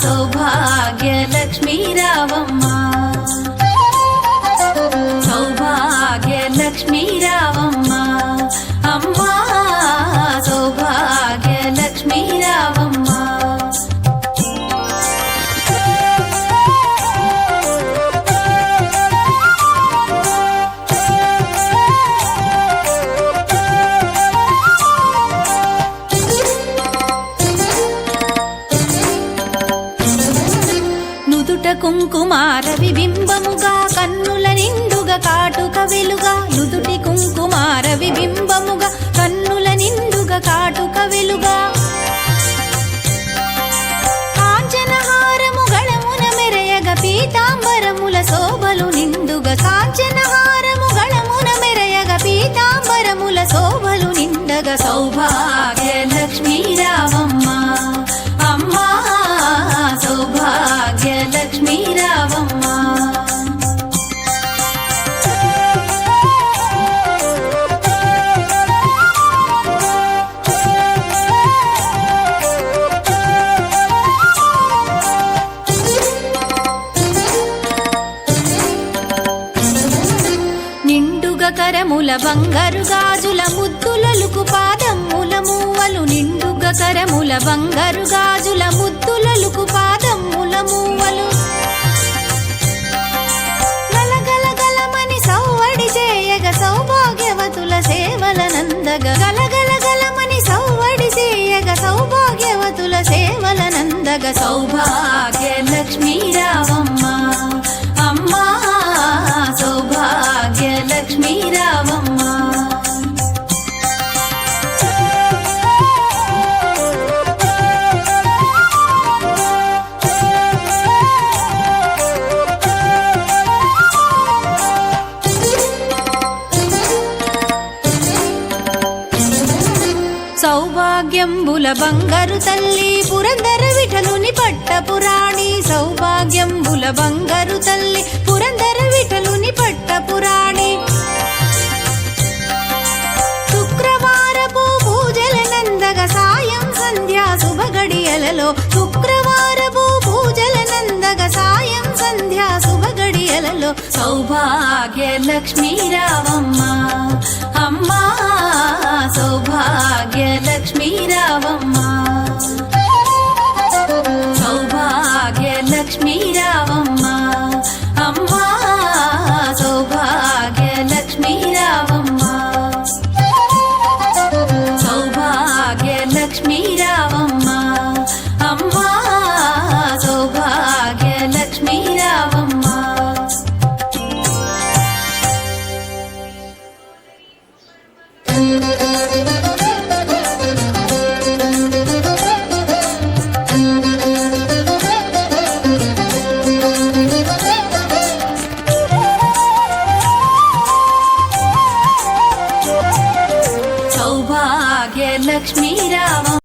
సౌభాగ్య లక్ష్మీ రావమ్మ సౌభాగ్య లక్ష్మీ రావమ్మ అమ్మా సౌభాగ్య లక్ష్మీ రావమ్మ కుంకుమార విబింబముగా కన్నుల నిండుగా కాటుక వెలుగా నుదుటి కుంకుమార విబింబముగా కన్నుల నిండుగా కాటుక వెలుగా కాంచనహారము గళమున మెరయగ పీతాంబరముల శోభలు నిండుగా కాంచనహారము గళమున మెరయగ పీతాంబరముల శోభలు నిండగా సౌభాగ్య లక్ష్మీ రావమ్మ అమ్మా సౌభాగ్య లక్ష్మీ రావమ్మ నిండుగా కరముల బంగారు గాజుల ముద్దులలుకు పాదముల మూవలు నిండుగా కరముల బంగారు గాజుల ముద్దులలుకు పాదముల మూవలు గలగలగలమని సౌవడి చేయగ సౌభాగ్యవతుల సేవల నందగ గలగలగలమని సౌవడి చేయగ సౌభాగ్యవతుల సేవల నందగ సౌభాగ్య లక్ష్మీ రావమ్మ అమ్మా సౌభాగ్య లక్ష్మీ రావమ్మ సౌభాగ్యంబుల బంగారు తల్లి పురందర విఠలుని పట్టపురాణి సౌభాగ్యంబుల బంగారు తల్లి పురందర విఠలుని పట్టపురాణి శుక్రవారపు పూజల నందగ సాయం సంధ్యా శుభగడియలలో శుక్రవారపు పూజల నందగ సాయం సంధ్యా శుభగడియలలో సౌభాగ్య లక్ష్మీ రావమ్మ అమ్మా సౌభాగ్య లక్ష్మీ రావమ్మ సౌభాగ్య లక్ష్మీ రావమ్మ అమ్మా సౌభాగ్య లక్ష్మీ రావమ్మ సౌభాగ్య లక్ష్మీ రావమ్మ అమ్మా సౌభాగ్య లక్ష్మీ రావమ్మ సౌభాగ్య లక్ష్మీ రావమ్మ